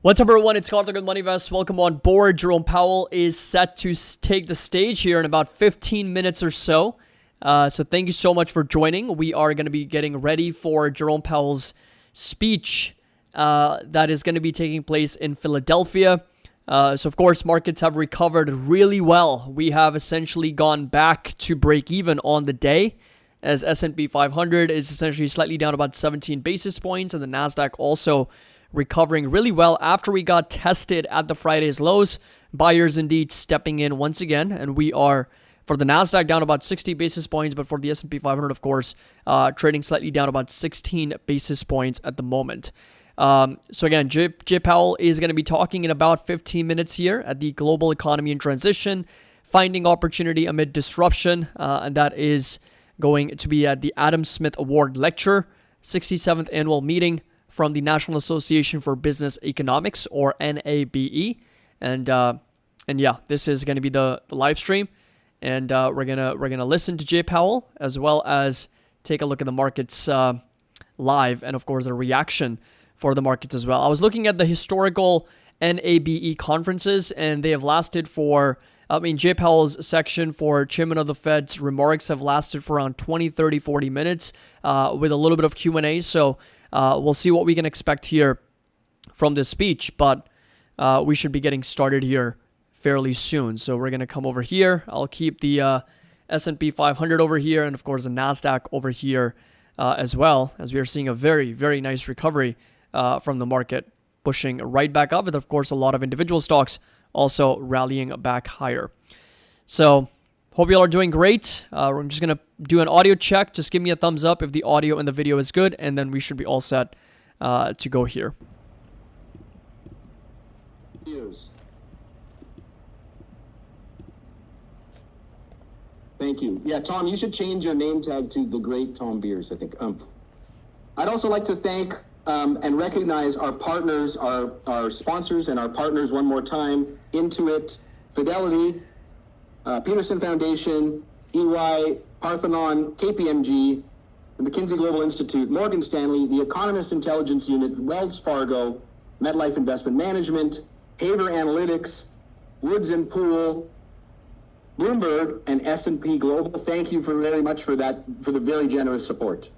What's up, everyone? It's Karthik with MoneyVest. Welcome on board. Jerome Powell is set to take the stage here in about 15 minutes or so. So thank you so much for joining. We are going to be getting ready for Jerome Powell's speech that is going to be taking place in Philadelphia. So, of course, markets have recovered really well. We have essentially gone back to break even on the day, as S&P 500 is essentially slightly down about 17 basis points, and the NASDAQ also recovering really well after we got tested at the Friday's lows. Buyers indeed stepping in once again, and we are, for the NASDAQ, down about 60 basis points, but for the S&P 500, of course, trading slightly down about 16 basis points at the moment. So again, Jay Powell is going to be talking in about 15 minutes here at the Global Economy in Transition, Finding Opportunity Amid Disruption, and that is going to be at the Adam Smith Award Lecture, 67th Annual Meeting from the National Association for Business Economics, or NABE. And yeah, this is going to be the live stream, and we're gonna listen to Jay Powell as well as take a look at the markets live, and of course a reaction for the markets as well. I was looking at the historical NABE conferences, and they have lasted for, Jay Powell's section for Chairman of the Fed's remarks have lasted for around 20, 30, 40 minutes with a little bit of Q&A. So we'll see what we can expect here from this speech, but we should be getting started here fairly soon. So we're going to come over here. I'll keep the S&P 500 over here, and of course the NASDAQ over here as well, as we are seeing a very, very nice recovery from the market, pushing right back up, with of course a lot of individual stocks also rallying back higher. So hope you all are doing great. I'm just going to do an audio check. Just give me a thumbs up if the audio and the video is good, and then we should be all set to go here. Thank you. Yeah, Tom, you should change your name tag to the great Tom Beers, I think. I'd also like to thank and recognize our partners, our sponsors and our partners one more time: Intuit, Fidelity, Peterson Foundation, EY, Parthenon, KPMG, the McKinsey Global Institute, Morgan Stanley, the Economist Intelligence Unit, Wells Fargo, MetLife Investment Management, Haver Analytics, Woods & Poole, Bloomberg, and S&P Global. Thank you very much for that, for the very generous support.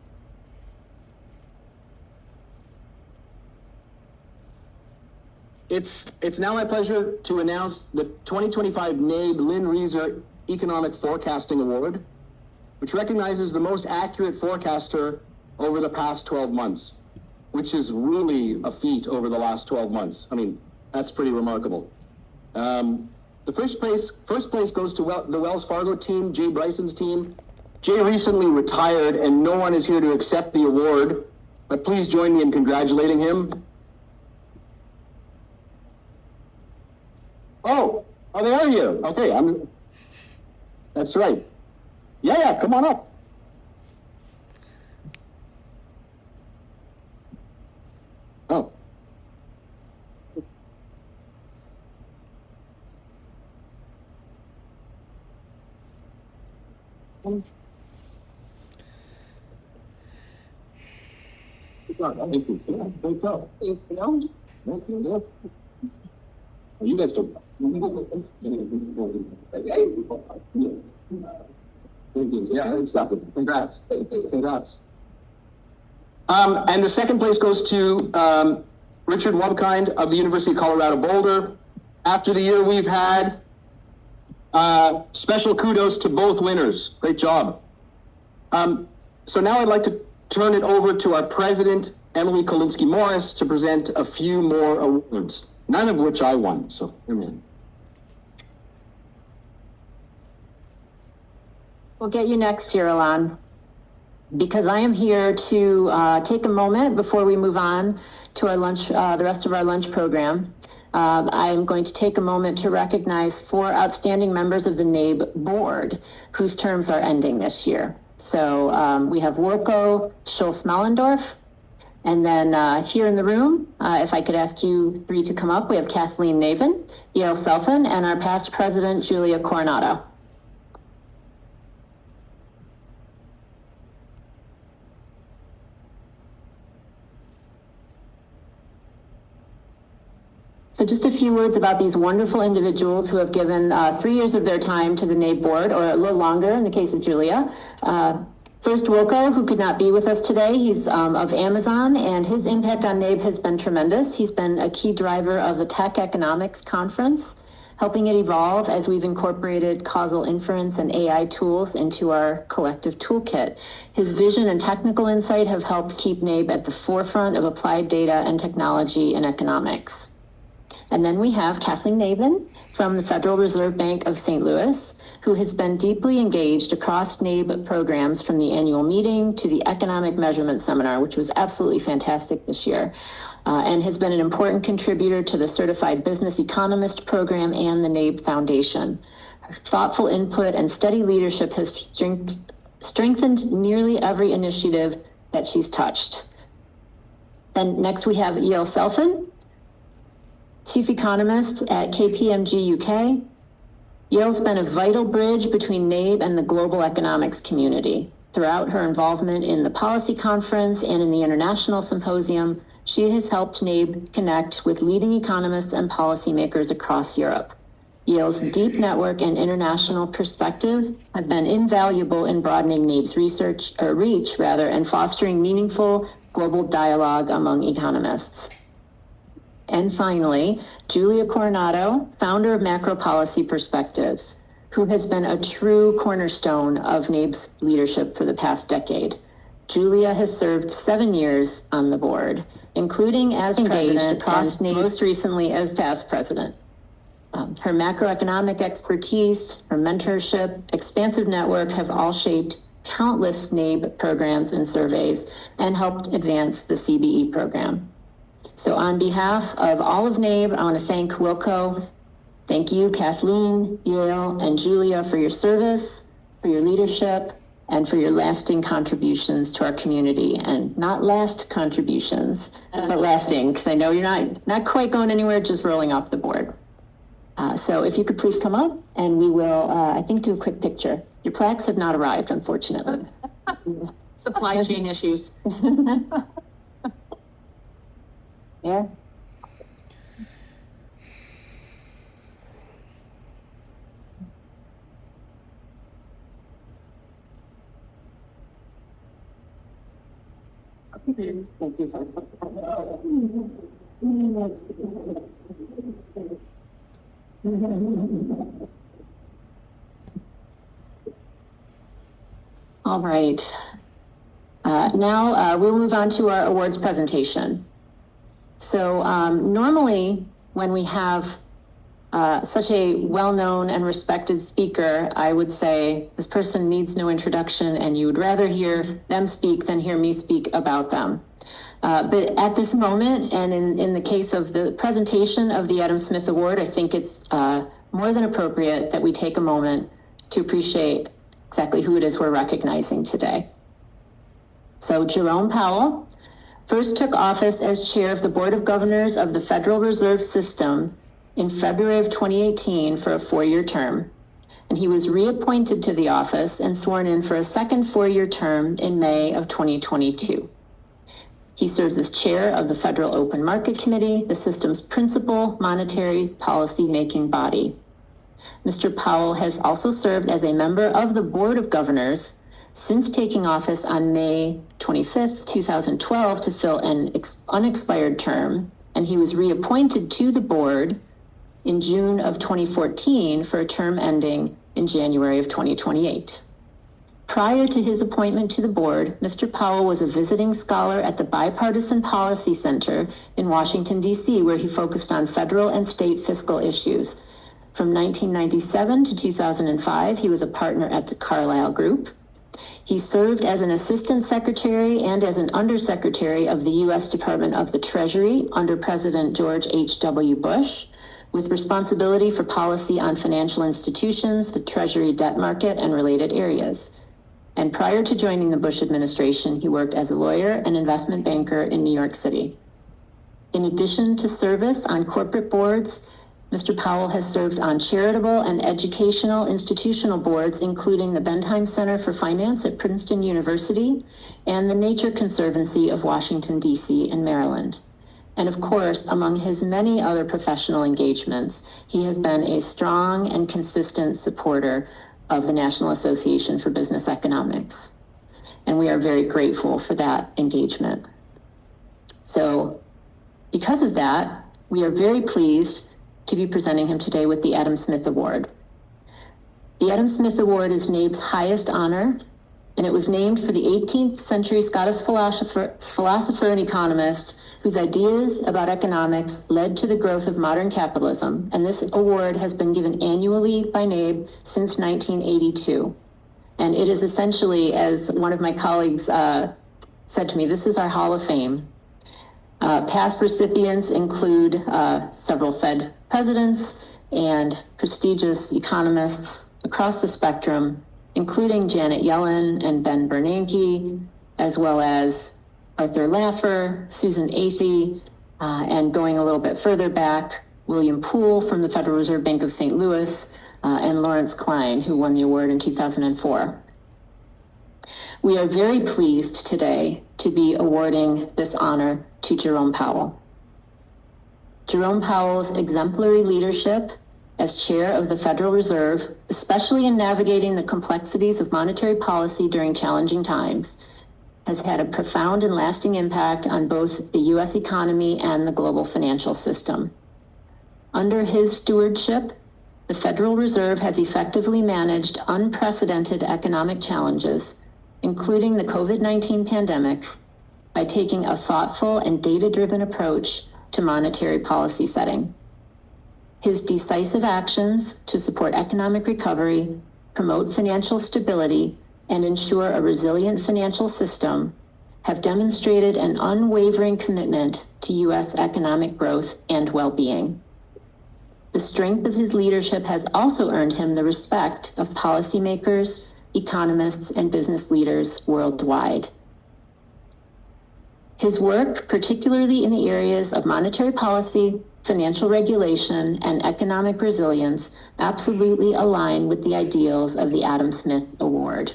It's now my pleasure to announce the 2025 NABE Lynn Reeser Economic Forecasting Award, which recognizes the most accurate forecaster over the past 12 months, which is really a feat over the last 12 months. I mean, that's pretty remarkable. The first place goes to the Wells Fargo team, Jay Bryson's team. Jay recently retired, and no one is here to accept the award, but please join me in congratulating him. Oh, they are here. Okay, that's right. Yeah, come on up. Oh. You guys don't. Yeah, stop it. Congrats. And the second place goes to Richard Wubkind of the University of Colorado Boulder. After the year we've had, special kudos to both winners. Great job. So now I'd like to turn it over to our president, Emily Kolinsky-Morris, to present a few more awards, none of which I won. So, amen. We'll get you next year, Alon, because I am here to take a moment before we move on to our lunch, the rest of our lunch program. I'm going to take a moment to recognize 4 outstanding members of the NABE board whose terms are ending this year. So we have Wilco Schultz-Mellendorf, and then here in the room, if I could ask you 3 to come up, we have Kathleen Navin, Yale Selfin, and our past president, Julia Coronado. So just a few words about these wonderful individuals who have given 3 years of their time to the NABE board, or a little longer in the case of Julia. First, Wilco, who could not be with us today. He's of Amazon, and his impact on NABE has been tremendous. He's been a key driver of the Tech Economics Conference, helping it evolve as we've incorporated causal inference and AI tools into our collective toolkit. His vision and technical insight have helped keep NABE at the forefront of applied data and technology in economics. And then we have Kathleen Navin from the Federal Reserve Bank of St. Louis, who has been deeply engaged across NABE programs from the annual meeting to the Economic Measurement Seminar, which was absolutely fantastic this year, and has been an important contributor to the Certified Business Economist program and the NABE Foundation. Her thoughtful input and steady leadership has strengthened nearly every initiative that she's touched. Then next we have E.L. Selfin, Chief Economist at KPMG UK. Yale's been a vital bridge between NABE and the global economics community. Throughout her involvement in the policy conference and in the international symposium, she has helped NABE connect with leading economists and policymakers across Europe. Yale's deep network and international perspective have been invaluable in broadening NABE's reach, and fostering meaningful global dialogue among economists. And finally, Julia Coronado, founder of Macro Policy Perspectives, who has been a true cornerstone of NABE's leadership for the past decade. Julia has served 7 years on the board, including as president across NABE, most recently as past president. Her macroeconomic expertise, her mentorship, expansive network have all shaped countless NABE programs and surveys and helped advance the CBE program. So on behalf of all of NABE, I want to thank Wilco. Thank you, Kathleen, Yale, and Julia for your service, for your leadership, and for your lasting contributions to our community. And not last contributions, but lasting, because I know you're not quite going anywhere, just rolling off the board. So if you could please come up, and we will, I think, do a quick picture. Your plaques have not arrived, unfortunately. Supply chain issues. Yeah. Thank you. All right. Now we'll move on to our awards presentation. So normally when we have such a well-known and respected speaker, I would say this person needs no introduction and you would rather hear them speak than hear me speak about them. But at this moment, and in the case of the presentation of the Adam Smith Award, I think it's more than appropriate that we take a moment to appreciate exactly who it is we're recognizing today. So Jerome Powell first took office as chair of the Board of Governors of the Federal Reserve System in February of 2018 for a 4-year term. And he was reappointed to the office and sworn in for a second 4-year term in May of 2022. He serves as chair of the Federal Open Market Committee, the system's principal monetary policy-making body. Mr. Powell has also served as a member of the Board of Governors since taking office on May 25th, 2012 to fill an unexpired term, and he was reappointed to the board in June of 2014 for a term ending in January of 2028. Prior to his appointment to the board, Mr. Powell was a visiting scholar at the Bipartisan Policy Center in Washington, D.C., where he focused on federal and state fiscal issues. From 1997 to 2005, he was a partner at the Carlyle Group. He served as an assistant secretary and as an undersecretary of the U.S. Department of the Treasury under President George H.W. Bush, with responsibility for policy on financial institutions, the Treasury debt market, and related areas. And prior to joining the Bush administration, he worked as a lawyer and investment banker in New York City. In addition to service on corporate boards, Mr. Powell has served on charitable and educational institutional boards, including the Bentheim Center for Finance at Princeton University and the Nature Conservancy of Washington, D.C. and Maryland. And of course, among his many other professional engagements, he has been a strong and consistent supporter of the National Association for Business Economics. And we are very grateful for that engagement. So because of that, we are very pleased to be presenting him today with the Adam Smith Award. The Adam Smith Award is NABE's highest honor, and it was named for the 18th century Scottish philosopher and economist whose ideas about economics led to the growth of modern capitalism. And this award has been given annually by NABE since 1982. And it is essentially, as one of my colleagues said to me, this is our Hall of Fame. Past recipients include several Fed presidents and prestigious economists across the spectrum, including Janet Yellen and Ben Bernanke, as well as Arthur Laffer, Susan Athey, and going a little bit further back, William Poole from the Federal Reserve Bank of St. Louis, and Lawrence Klein, who won the award in 2004. We are very pleased today to be awarding this honor to Jerome Powell. Jerome Powell's exemplary leadership as chair of the Federal Reserve, especially in navigating the complexities of monetary policy during challenging times, has had a profound and lasting impact on both the U.S. economy and the global financial system. Under his stewardship, the Federal Reserve has effectively managed unprecedented economic challenges, including the COVID-19 pandemic, by taking a thoughtful and data-driven approach to monetary policy setting. His decisive actions to support economic recovery, promote financial stability, and ensure a resilient financial system have demonstrated an unwavering commitment to U.S. economic growth and well-being. The strength of his leadership has also earned him the respect of policymakers, economists, and business leaders worldwide. His work, particularly in the areas of monetary policy, financial regulation, and economic resilience, absolutely align with the ideals of the Adam Smith Award.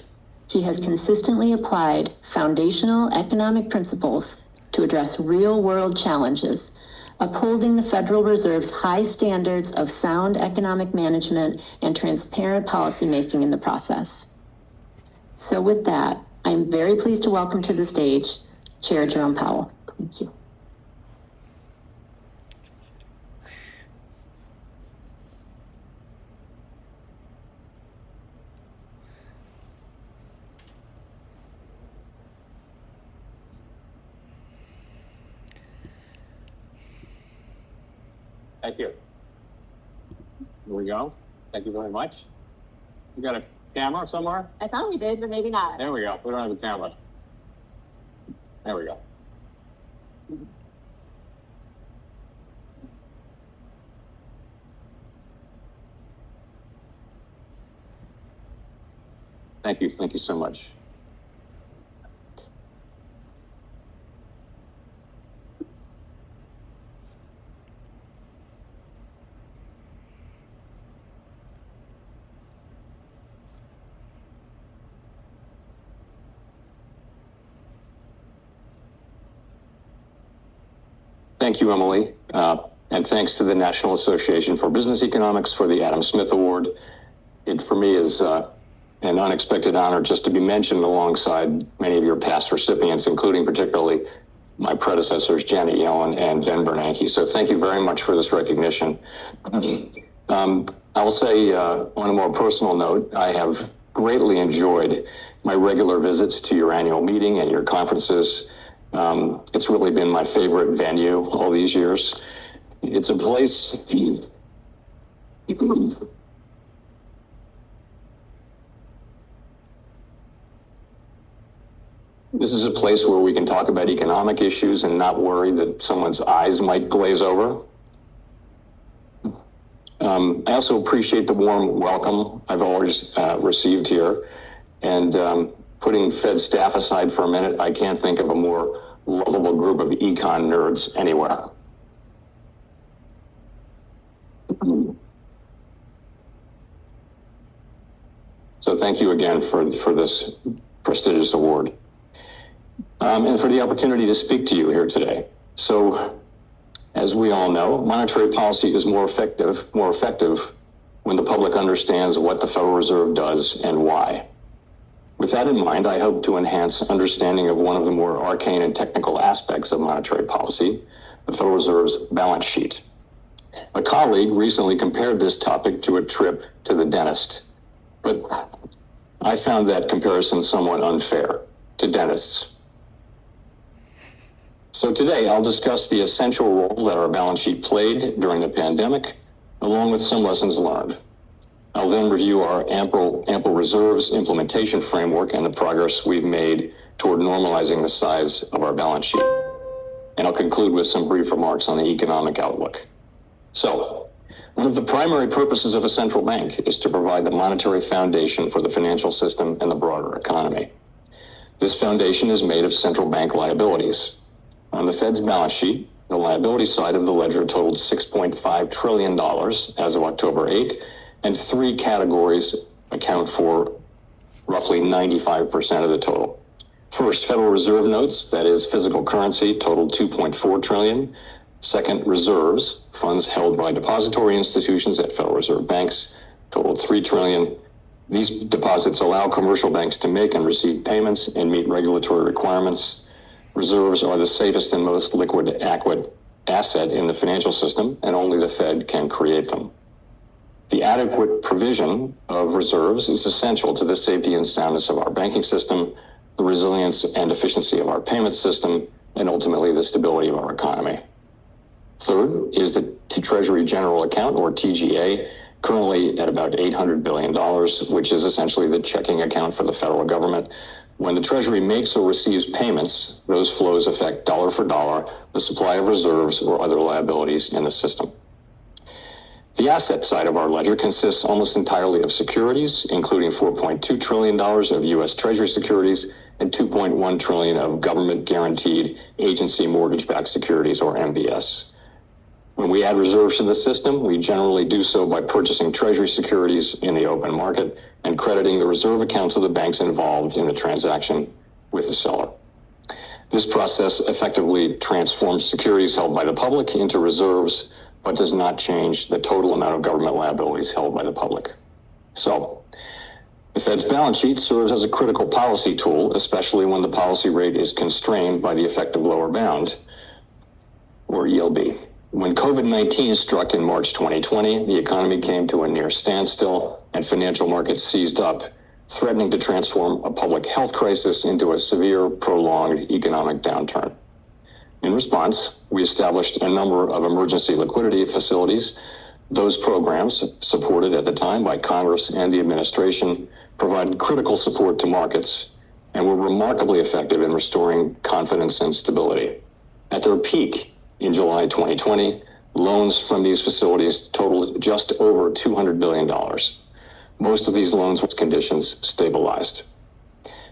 He has consistently applied foundational economic principles to address real-world challenges, upholding the Federal Reserve's high standards of sound economic management and transparent policymaking in the process. So with that, I am very pleased to welcome to the stage Chair Jerome Powell. Thank you. Thank you. Here we go. Thank you very much. You got a camera somewhere? I thought we did, but maybe not. There we go. We don't have a camera. There we go. Thank you. Thank you so much. Thank you, Emily. And thanks to the National Association for Business Economics for the Adam Smith Award. It, for me, is an unexpected honor just to be mentioned alongside many of your past recipients, including particularly my predecessors, Janet Yellen and Ben Bernanke. So thank you very much for this recognition. I'll say on a more personal note, I have greatly enjoyed my regular visits to your annual meeting and your conferences. It's really been my favorite venue all these years. It's a place. This is a place where we can talk about economic issues and not worry that someone's eyes might glaze over. I also appreciate the warm welcome I've always received here. And putting Fed staff aside for a minute, I can't think of a more lovable group of econ nerds anywhere. So thank you again for this prestigious award. And for the opportunity to speak to you here today. So As we all know, monetary policy is more effective when the public understands what the Federal Reserve does and why. With that in mind, I hope to enhance understanding of one of the more arcane and technical aspects of monetary policy, the Federal Reserve's balance sheet. A colleague recently compared this topic to a trip to the dentist, but I found that comparison somewhat unfair to dentists. So today I'll discuss the essential role that our balance sheet played during the pandemic, along with some lessons learned. I'll then review our ample reserves implementation framework and the progress we've made toward normalizing the size of our balance sheet. And I'll conclude with some brief remarks on the economic outlook. So, one of the primary purposes of a central bank is to provide the monetary foundation for the financial system and the broader economy. This foundation is made of central bank liabilities. On the Fed's balance sheet, the liability side of the ledger totaled $6.5 trillion as of October 8, and three categories account for roughly 95% of the total. First, Federal Reserve notes, that is physical currency, totaled $2.4 trillion. Second, reserves, funds held by depository institutions at Federal Reserve banks, totaled $3 trillion. These deposits allow commercial banks to make and receive payments and meet regulatory requirements. Reserves are the safest and most liquid asset in the financial system, and only the Fed can create them. The adequate provision of reserves is essential to the safety and soundness of our banking system, the resilience and efficiency of our payment system, and ultimately the stability of our economy. Third is the Treasury General Account, or TGA, currently at about $800 billion, which is essentially the checking account for the federal government. When the Treasury makes or receives payments, those flows affect dollar for dollar the supply of reserves or other liabilities in the system. The asset side of our ledger consists almost entirely of securities, including $4.2 trillion of U.S. Treasury securities and $2.1 trillion of government-guaranteed agency mortgage-backed securities, or MBS. When we add reserves to the system, we generally do so by purchasing Treasury securities in the open market and crediting the reserve accounts of the banks involved in the transaction with the seller. This process effectively transforms securities held by the public into reserves, but does not change the total amount of government liabilities held by the public. So, the Fed's balance sheet serves as a critical policy tool, especially when the policy rate is constrained by the effective lower bound, or ELB. When COVID-19 struck in March 2020, the economy came to a near standstill and financial markets seized up, threatening to transform a public health crisis into a severe, prolonged economic downturn. In response, we established a number of emergency liquidity facilities. Those programs, supported at the time by Congress and the administration, provided critical support to markets and were remarkably effective in restoring confidence and stability. At their peak in July 2020, loans from these facilities totaled just over $200 billion. Most of these loans conditions stabilized.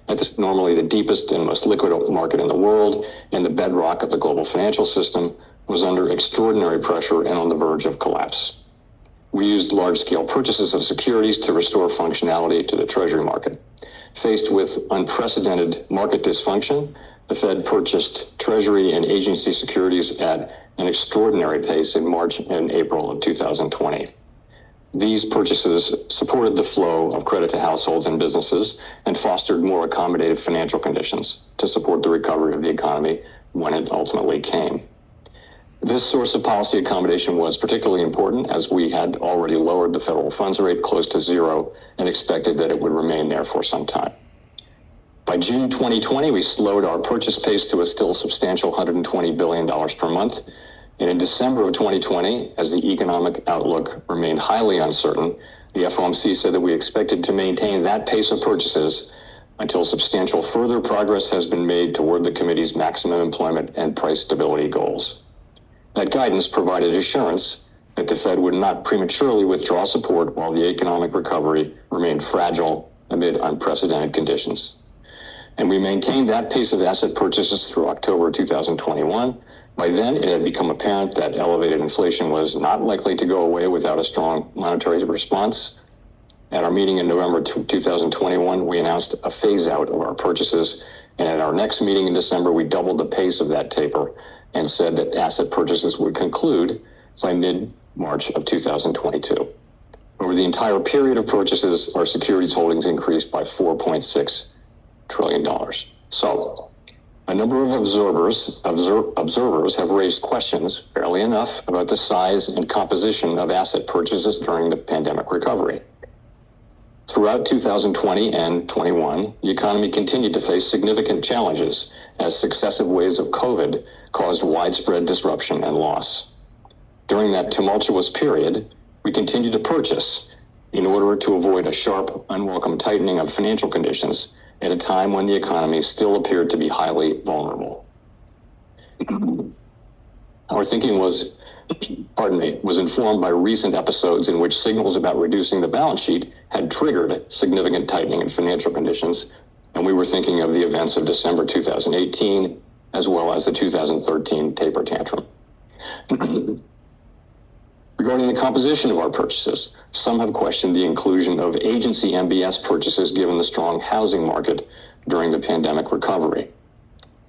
That's normally the deepest and most liquid market in the world, and the bedrock of the global financial system was under extraordinary pressure and on the verge of collapse. We used large-scale purchases of securities to restore functionality to the Treasury market. Faced with unprecedented market dysfunction, the Fed purchased Treasury and agency securities at an extraordinary pace in March and April of 2020. These purchases supported the flow of credit to households and businesses and fostered more accommodative financial conditions to support the recovery of the economy when it ultimately came. This source of policy accommodation was particularly important as we had already lowered the federal funds rate close to zero and expected that it would remain there for some time. By June 2020, we slowed our purchase pace to a still substantial $120 billion per month. And in December of 2020, as the economic outlook remained highly uncertain, the FOMC said that we expected to maintain that pace of purchases until substantial further progress has been made toward the committee's maximum employment and price stability goals. That guidance provided assurance that the Fed would not prematurely withdraw support while the economic recovery remained fragile amid unprecedented conditions. And we maintained that pace of asset purchases through October 2021. By then, it had become apparent that elevated inflation was not likely to go away without a strong monetary response. At our meeting in November 2021, we announced a phase out of our purchases, and at our next meeting in December, we doubled the pace of that taper and said that asset purchases would conclude by mid-March of 2022. Over the entire period of purchases, our securities holdings increased by $4.6 trillion. So, a number of observers have raised questions, fairly enough, about the size and composition of asset purchases during the pandemic recovery. Throughout 2020 and 21, the economy continued to face significant challenges as successive waves of COVID caused widespread disruption and loss. During that tumultuous period, we continued to purchase in order to avoid a sharp, unwelcome tightening of financial conditions at a time when the economy still appeared to be highly vulnerable. Our thinking was informed by recent episodes in which signals about reducing the balance sheet had triggered significant tightening in financial conditions, and we were thinking of the events of December 2018, as well as the 2013 taper tantrum. Regarding the composition of our purchases, some have questioned the inclusion of agency MBS purchases given the strong housing market during the pandemic recovery.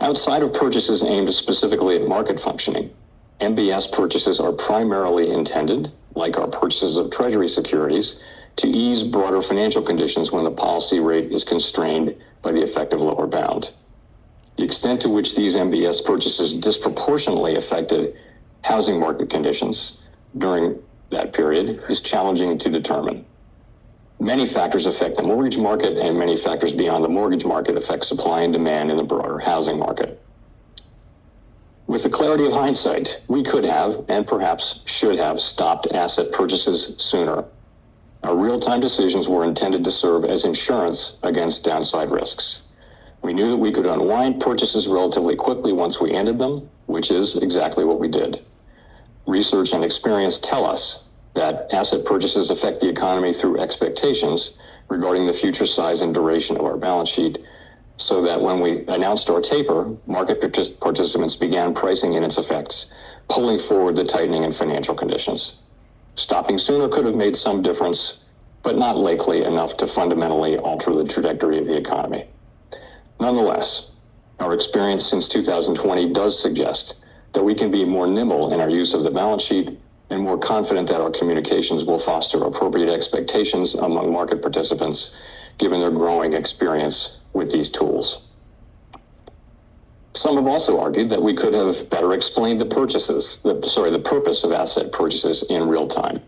Outside of purchases aimed specifically at market functioning, MBS purchases are primarily intended, like our purchases of Treasury securities, to ease broader financial conditions when the policy rate is constrained by the effective lower bound. The extent to which these MBS purchases disproportionately affected housing market conditions during that period is challenging to determine. Many factors affect the mortgage market, and many factors beyond the mortgage market affect supply and demand in the broader housing market. With the clarity of hindsight, we could have, and perhaps should have, stopped asset purchases sooner. Our real-time decisions were intended to serve as insurance against downside risks. We knew that we could unwind purchases relatively quickly once we ended them, which is exactly what we did. Research and experience tell us that asset purchases affect the economy through expectations regarding the future size and duration of our balance sheet, so that when we announced our taper, market participants began pricing in its effects, pulling forward the tightening in financial conditions. Stopping sooner could have made some difference, but not likely enough to fundamentally alter the trajectory of the economy. Nonetheless, our experience since 2020 does suggest that we can be more nimble in our use of the balance sheet and more confident that our communications will foster appropriate expectations among market participants, given their growing experience with these tools. Some have also argued that we could have better explained the purpose of asset purchases in real time.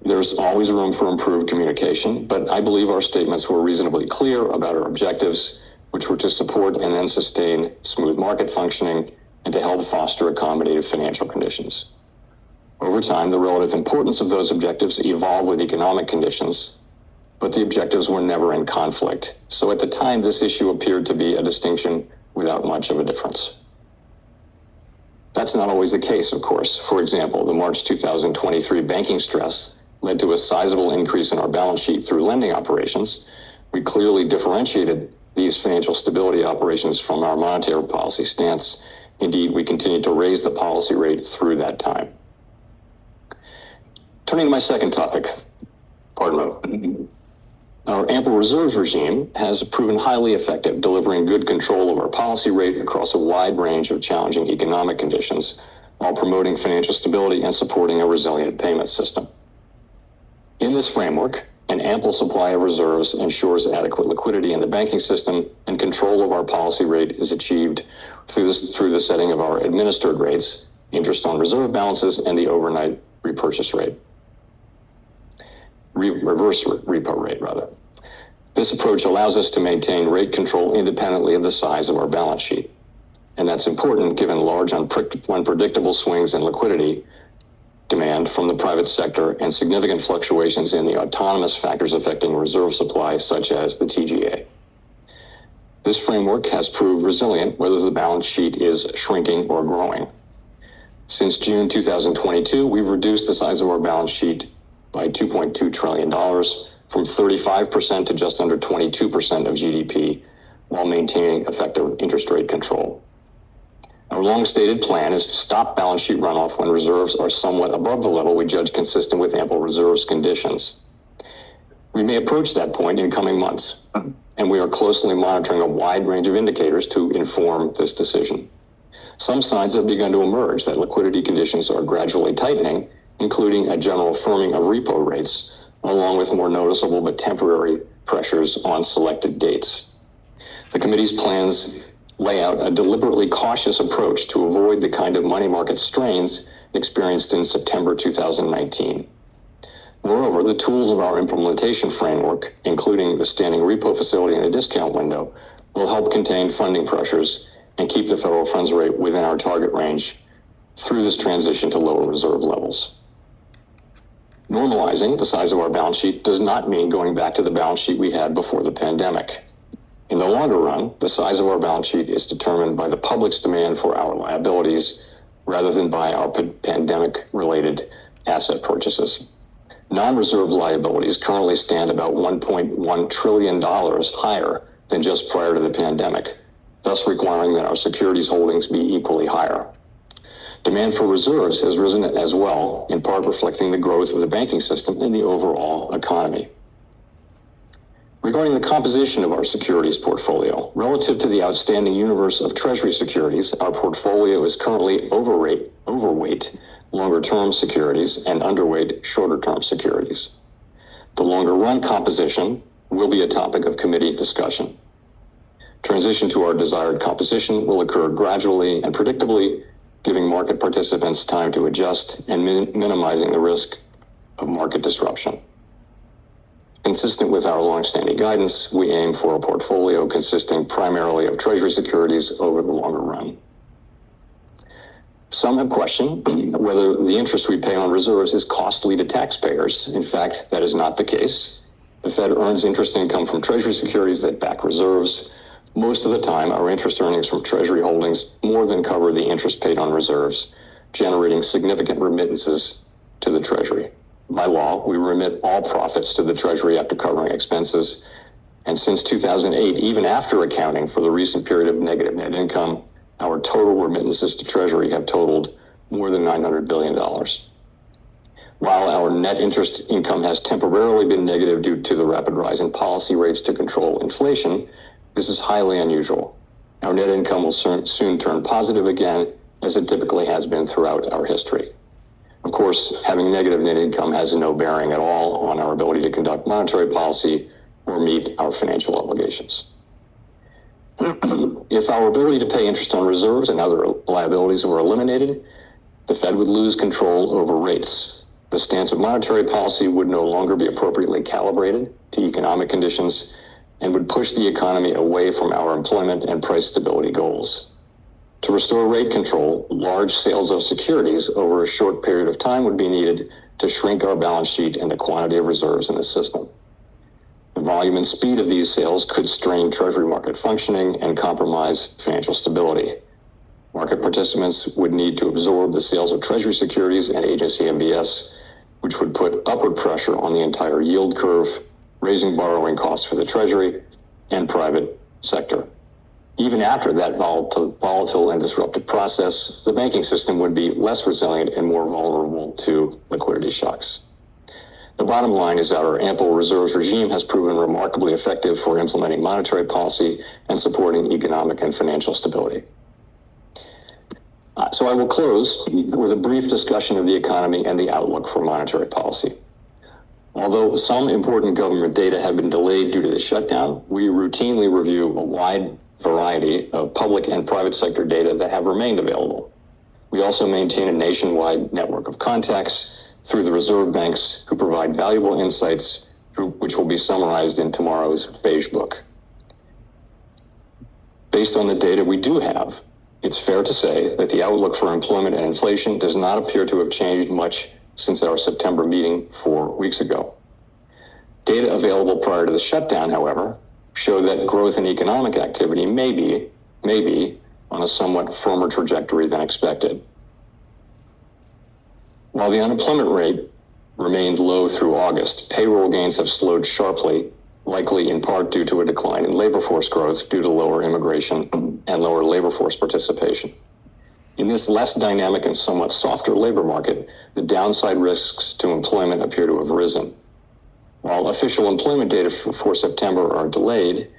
There's always room for improved communication, but I believe our statements were reasonably clear about our objectives, which were to support and then sustain smooth market functioning and to help foster accommodative financial conditions. Over time, the relative importance of those objectives evolved with economic conditions, but the objectives were never in conflict. So at the time, this issue appeared to be a distinction without much of a difference. That's not always the case, of course. For example, the March 2023 banking stress led to a sizable increase in our balance sheet through lending operations. We clearly differentiated these financial stability operations from our monetary policy stance. Indeed, we continued to raise the policy rate through that time. Turning to my second topic, our ample reserves regime has proven highly effective, delivering good control of our policy rate across a wide range of challenging economic conditions while promoting financial stability and supporting a resilient payment system. In this framework, an ample supply of reserves ensures adequate liquidity in the banking system, and control of our policy rate is achieved through the setting of our administered rates, interest on reserve balances, and the overnight repurchase rate. Reverse repo rate, rather. This approach allows us to maintain rate control independently of the size of our balance sheet. And that's important given large unpredictable swings in liquidity demand from the private sector and significant fluctuations in the autonomous factors affecting reserve supply, such as the TGA. This framework has proved resilient whether the balance sheet is shrinking or growing. Since June 2022, we've reduced the size of our balance sheet by $2.2 trillion, from 35% to just under 22% of GDP, while maintaining effective interest rate control. Our long-stated plan is to stop balance sheet runoff when reserves are somewhat above the level we judge consistent with ample reserves conditions. We may approach that point in coming months, and we are closely monitoring a wide range of indicators to inform this decision. Some signs have begun to emerge that liquidity conditions are gradually tightening, including a general firming of repo rates, along with more noticeable but temporary pressures on selected dates. The committee's plans lay out a deliberately cautious approach to avoid the kind of money market strains experienced in September 2019. Moreover, the tools of our implementation framework, including the standing repo facility and the discount window, will help contain funding pressures and keep the federal funds rate within our target range through this transition to lower reserve levels. Normalizing the size of our balance sheet does not mean going back to the balance sheet we had before the pandemic. In the longer run, the size of our balance sheet is determined by the public's demand for our liabilities rather than by our pandemic-related asset purchases. Non-reserve liabilities currently stand about $1.1 trillion higher than just prior to the pandemic, thus requiring that our securities holdings be equally higher. Demand for reserves has risen as well, in part reflecting the growth of the banking system and the overall economy. Regarding the composition of our securities portfolio, relative to the outstanding universe of Treasury securities, our portfolio is currently overweight longer-term securities and underweight shorter-term securities. The longer-run composition will be a topic of committee discussion. Transition to our desired composition will occur gradually and predictably, giving market participants time to adjust and minimizing the risk of market disruption. Consistent with our longstanding guidance, we aim for a portfolio consisting primarily of Treasury securities over the longer run. Some have questioned whether the interest we pay on reserves is costly to taxpayers. In fact, that is not the case. The Fed earns interest income from Treasury securities that back reserves. Most of the time, our interest earnings from Treasury holdings more than cover the interest paid on reserves, generating significant remittances to the Treasury. By law, we remit all profits to the Treasury after covering expenses. And since 2008, even after accounting for the recent period of negative net income, our total remittances to Treasury have totaled more than $900 billion. While our net interest income has temporarily been negative due to the rapid rise in policy rates to control inflation, this is highly unusual. Our net income will soon turn positive again, as it typically has been throughout our history. Of course, having negative net income has no bearing at all on our ability to conduct monetary policy or meet our financial obligations. If our ability to pay interest on reserves and other liabilities were eliminated, the Fed would lose control over rates. The stance of monetary policy would no longer be appropriately calibrated to economic conditions and would push the economy away from our employment and price stability goals. To restore rate control, large sales of securities over a short period of time would be needed to shrink our balance sheet and the quantity of reserves in the system. The volume and speed of these sales could strain Treasury market functioning and compromise financial stability. Market participants would need to absorb the sales of Treasury securities and agency MBS, which would put upward pressure on the entire yield curve, raising borrowing costs for the Treasury and private sector. Even after that volatile and disruptive process, the banking system would be less resilient and more vulnerable to liquidity shocks. The bottom line is that our ample reserves regime has proven remarkably effective for implementing monetary policy and supporting economic and financial stability. So I will close with a brief discussion of the economy and the outlook for monetary policy. Although some important government data have been delayed due to the shutdown, we routinely review a wide variety of public and private sector data that have remained available. We also maintain a nationwide network of contacts through the reserve banks who provide valuable insights, which will be summarized in tomorrow's beige book. Based on the data we do have, it's fair to say that the outlook for employment and inflation does not appear to have changed much since our September meeting 4 weeks ago. Data available prior to the shutdown, however, show that growth in economic activity may be on a somewhat firmer trajectory than expected. While the unemployment rate remained low through August, payroll gains have slowed sharply, likely in part due to a decline in labor force growth due to lower immigration and lower labor force participation. In this less dynamic and somewhat softer labor market, the downside risks to employment appear to have risen. While official employment data for September are delayed,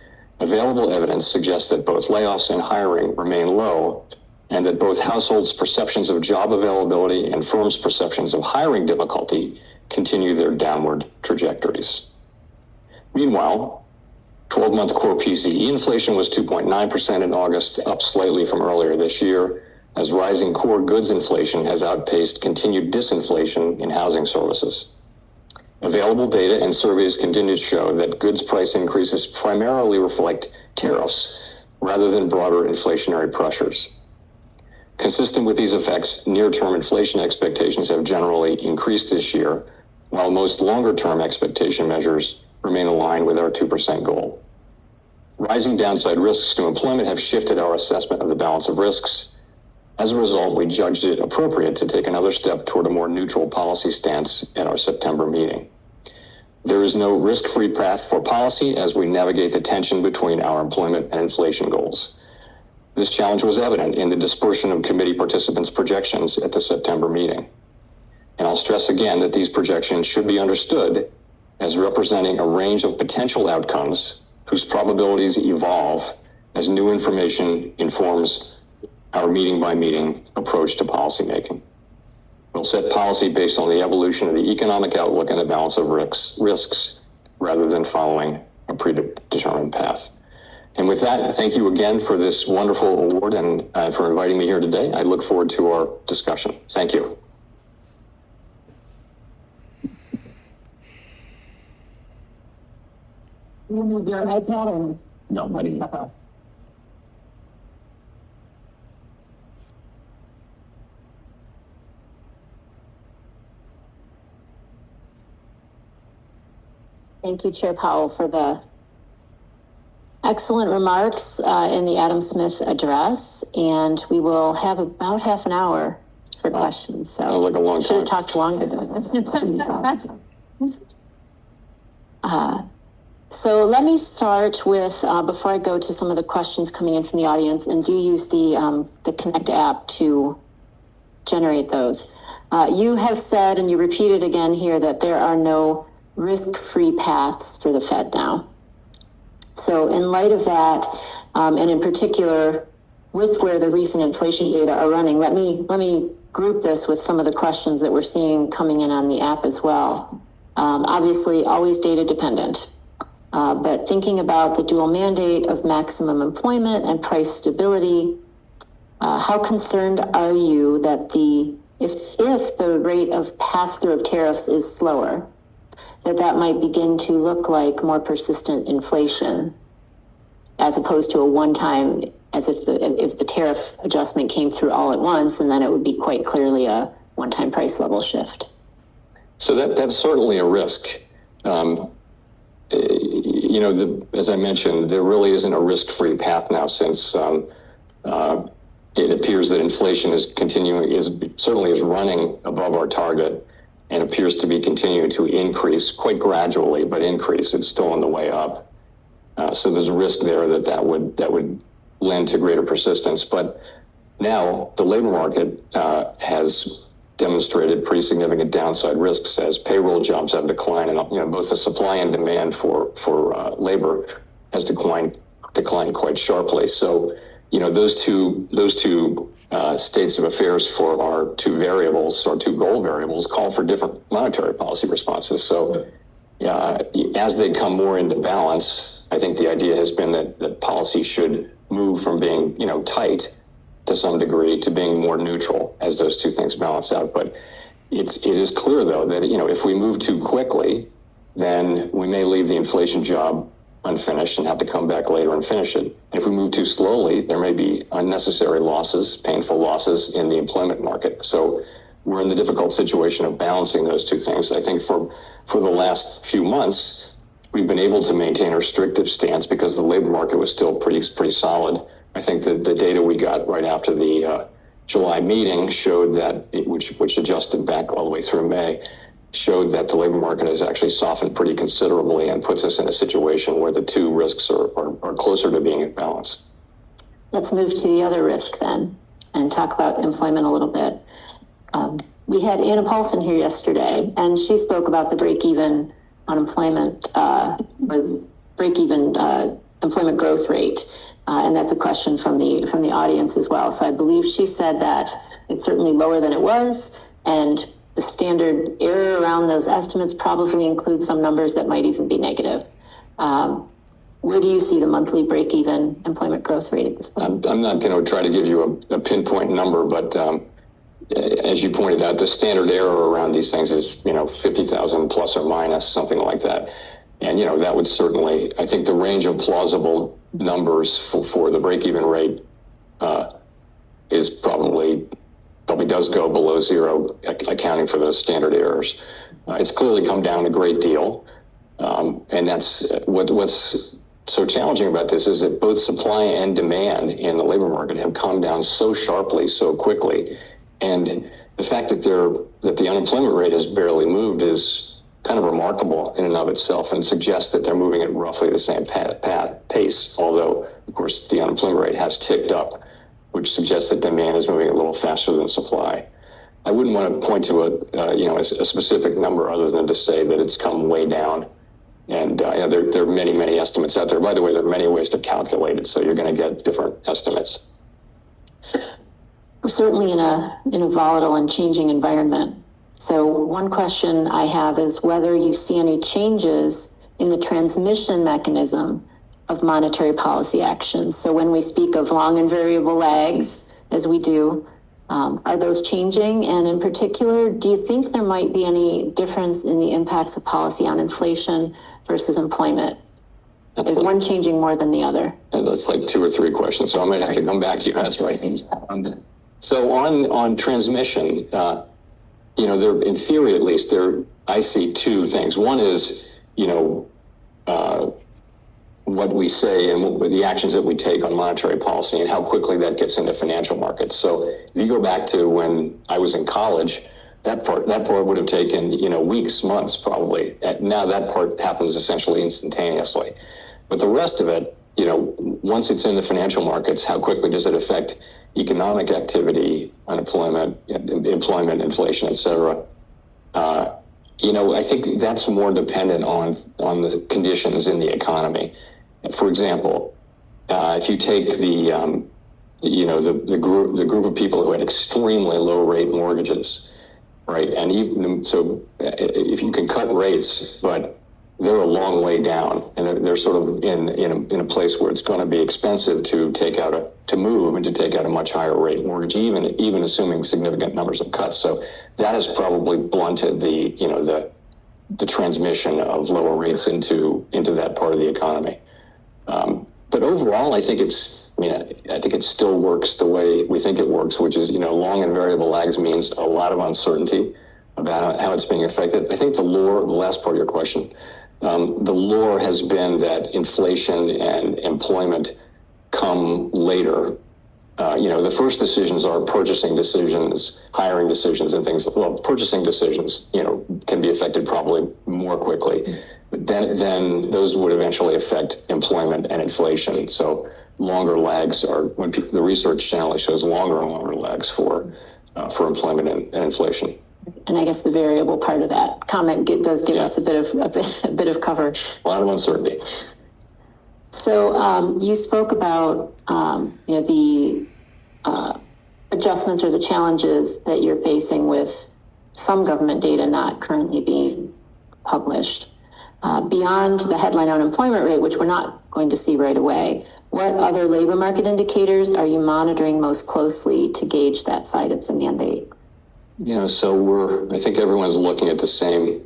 available evidence suggests that both layoffs and hiring remain low and that both households' perceptions of job availability and firms' perceptions of hiring difficulty continue their downward trajectories. Meanwhile, 12-month core PCE inflation was 2.9% in August, up slightly from earlier this year, as rising core goods inflation has outpaced continued disinflation in housing services. Available data and surveys continue to show that goods price increases primarily reflect tariffs rather than broader inflationary pressures. Consistent with these effects, near-term inflation expectations have generally increased this year, while most longer-term expectation measures remain aligned with our 2% goal. Rising downside risks to employment have shifted our assessment of the balance of risks. As a result, we judged it appropriate to take another step toward a more neutral policy stance at our September meeting. There is no risk-free path for policy as we navigate the tension between our employment and inflation goals. This challenge was evident in the dispersion of committee participants' projections at the September meeting. And I'll stress again that these projections should be understood as representing a range of potential outcomes whose probabilities evolve as new information informs our meeting-by-meeting approach to policymaking. We'll set policy based on the evolution of the economic outlook and the balance of risks rather than following a predetermined path. And with that, thank you again for this wonderful award and for inviting me here today. I look forward to our discussion. Thank you. You need your iPad and Nobody. Thank you, Chair Powell, for the excellent remarks in the Adam Smith address. And we will have about half an hour for questions. So Sounds like a long should have time. talked longer. So let me start with, before I go to some of the questions coming in from the audience, and do use the Connect app to generate those. You have said, and you repeated again here, that there are no risk-free paths for the Fed now. So in light of that, and in particular with where the recent inflation data are running, let me group this with some of the questions that we're seeing coming in on the app as well. Obviously, always data dependent. But thinking about the dual mandate of maximum employment and price stability, how concerned are you that if the rate of pass-through of tariffs is slower, that might begin to look like more persistent inflation as opposed to a one-time, as if the tariff adjustment came through all at once, and then it would be quite clearly a one-time price level shift? So that's certainly a risk. As I mentioned, there really isn't a risk-free path now since it appears that inflation is running above our target and appears to be continuing to increase quite gradually, but increase. It's still on the way up. So there's a risk there that would lend to greater persistence. But now the labor market has demonstrated pretty significant downside risks as payroll jobs have declined, and both the supply and demand for labor has declined quite sharply. So those two states of affairs for our two goal variables, call for different monetary policy responses. So as they come more into balance, I think the idea has been that policy should move from being tight to some degree to being more neutral as those two things balance out. But it is clear, though, that if we move too quickly, then we may leave the inflation job unfinished and have to come back later and finish it. And if we move too slowly, there may be unnecessary losses, painful losses in the employment market. So we're in the difficult situation of balancing those two things. I think for the last few months, we've been able to maintain a restrictive stance because the labor market was still pretty solid. I think that the data we got right after the July meeting showed that, which adjusted back all the way through May, showed that the labor market has actually softened pretty considerably and puts us in a situation where the two risks are closer to being in balance. Let's move to the other risk then and talk about employment a little bit. We had Anna Paulson here yesterday, and she spoke about the break-even unemployment, employment growth rate. And that's a question from the audience as well. So I believe she said that it's certainly lower than it was, and the standard error around those estimates probably includes some numbers that might even be negative. Where do you see the monthly break-even employment growth rate at this point? I'm not going to try to give you a pinpoint number, but as you pointed out, the standard error around these things is 50,000 plus or minus, something like that. And that would certainly, I think the range of plausible numbers for the break-even rate is probably does go below zero, accounting for those standard errors. It's clearly come down a great deal, and that's what's so challenging about this is that both supply and demand in the labor market have come down so sharply, so quickly, and the fact that the unemployment rate has barely moved is kind of remarkable in and of itself, and suggests that they're moving at roughly the same pace. Although, of course, the unemployment rate has ticked up, which suggests that demand is moving a little faster than supply. I wouldn't want to point to a specific number other than to say that it's come way down. And there are many estimates out there. By the way, there are many ways to calculate it, so you're going to get different estimates. We're certainly in a volatile and changing environment. So one question I have is whether you see any changes in the transmission mechanism of monetary policy actions. So when we speak of long and variable lags, as we do, are those changing? And in particular, do you think there might be any difference in the impacts of policy on inflation versus employment? Is one changing more than the other? That's like 2 or 3 questions, so I might have to come back to you. That's right. So on transmission, there, in theory at least, I see 2 things. One is, what we say and the actions that we take on monetary policy and how quickly that gets into financial markets. So if you go back to when I was in college, that part would have taken, weeks, months probably. Now that part happens essentially instantaneously. But the rest of it, once it's in the financial markets, how quickly does it affect economic activity, unemployment, employment, inflation, et cetera? I think that's more dependent on the conditions in the economy. For example, if you take the group of people who had extremely low rate mortgages, right? And even so, if you can cut rates, but they're a long way down, and they're sort of in a place where it's going to be expensive to move and to take out a much higher rate mortgage, even assuming significant numbers of cuts. So that has probably blunted the transmission of lower rates into that part of the economy. But overall, I think it still works the way we think it works, which is, long and variable lags means a lot of uncertainty about how it's being affected. I think the last part of your question, the lore has been that inflation and employment come later. The first decisions are purchasing decisions, hiring decisions, and things. Well, purchasing decisions, can be affected probably more quickly. But then those would eventually affect employment and inflation. So longer lags the research generally shows longer and longer lags for employment and inflation. And I guess the variable part of that comment does give us a bit of cover. A lot of uncertainty. So you spoke about the adjustments or the challenges that you're facing with some government data not currently being published. Beyond the headline unemployment rate, which we're not going to see right away, what other labor market indicators are you monitoring most closely to gauge that side of the mandate? So I think everyone's looking at the same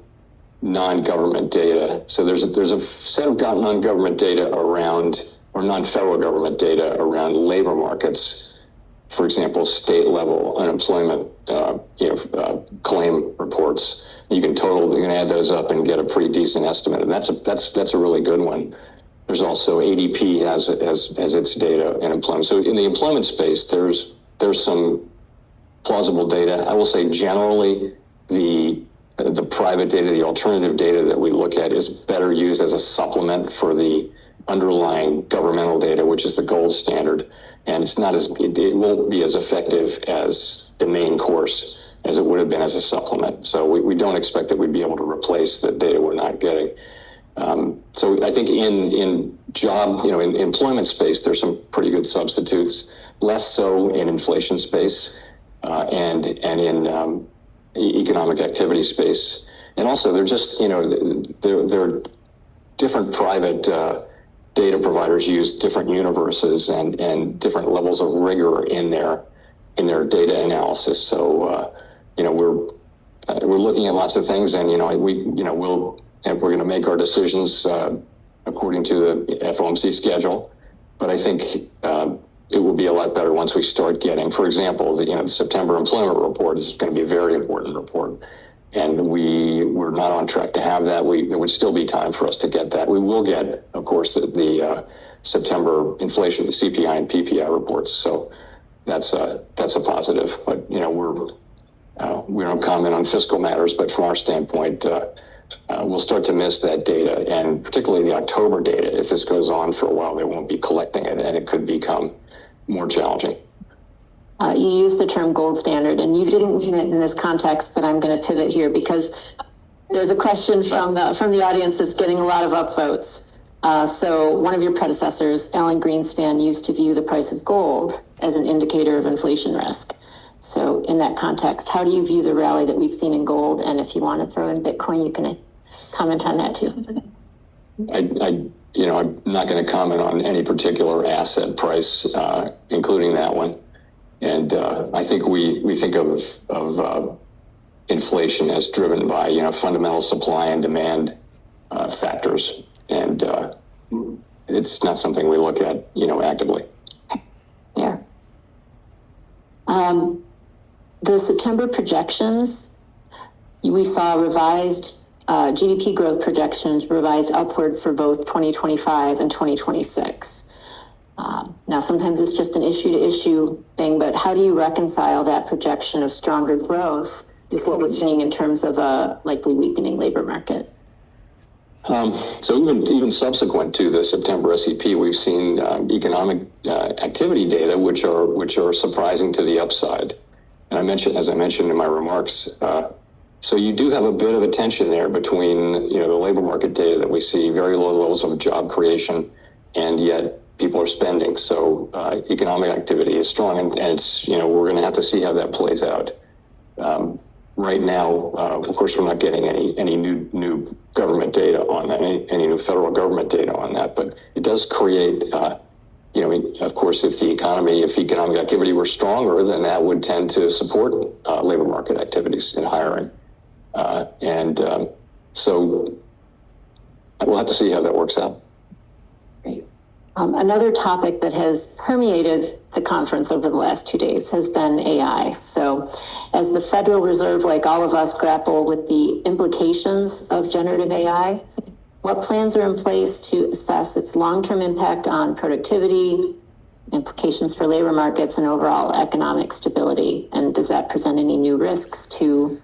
non-government data. So there's a set of non-government data around, or non-federal government data around labor markets. For example, state level unemployment, claim reports. You can add those up and get a pretty decent estimate, and that's a really good one. There's also ADP has its data and employment. So in the employment space, there's some plausible data. I will say generally the private data, the alternative data that we look at, is better used as a supplement for the underlying governmental data, which is the gold standard, and it won't be as effective as the main course as it would have been as a supplement. So we don't expect that we'd be able to replace the data we're not getting. So I think in job, in employment space, there's some pretty good substitutes, less so in inflation space, and in economic activity space. And also they're just, they're different private data providers use different universes and different levels of rigor in their data analysis. So, we're looking at lots of things, and we're going to make our decisions according to the FOMC schedule. But I think it will be a lot better once we start getting, for example, the September employment report is going to be a very important report, and we're not on track to have that. There would still be time for us to get that. We will get, of course, the September inflation, the CPI and PPI reports. So that's a positive. But we don't comment on fiscal matters, but from our standpoint, we'll start to miss that data, and particularly the October data. If this goes on for a while, they won't be collecting it, and it could become more challenging. You used the term gold standard, and you didn't mean it in this context, but I'm going to pivot here because there's a question from the audience that's getting a lot of upvotes. So one of your predecessors, Alan Greenspan, used to view the price of gold as an indicator of inflation risk. So in that context, how do you view the rally that we've seen in gold? And if you want to throw in Bitcoin, you can comment on that too. I'm not going to comment on any particular asset price, including that one. And I think we think of inflation as driven by fundamental supply and demand factors, and it's not something we look at actively. Yeah. The September projections, we saw revised GDP growth projections revised upward for both 2025 and 2026. Now, sometimes it's just an issue-to-issue thing, but how do you reconcile that projection of stronger growth with what we're seeing in terms of a likely weakening labor market? So even subsequent to the September SEP, we've seen economic activity data which are surprising to the upside. And as I mentioned in my remarks, so you do have a bit of a tension there between the labor market data that we see, very low levels of job creation, and yet people are spending. So economic activity is strong, and it's we're going to have to see how that plays out. Right now, of course, we're not getting any new government data on that, any new federal government data on that, but it does create, of course, if economic activity were stronger, then that would tend to support labor market activities and hiring. So we'll have to see how that works out. Another topic that has permeated the conference over the last 2 days has been AI. So as the Federal Reserve, like all of us, grapple with the implications of generative AI, what plans are in place to assess its long-term impact on productivity, implications for labor markets, and overall economic stability? And does that present any new risks to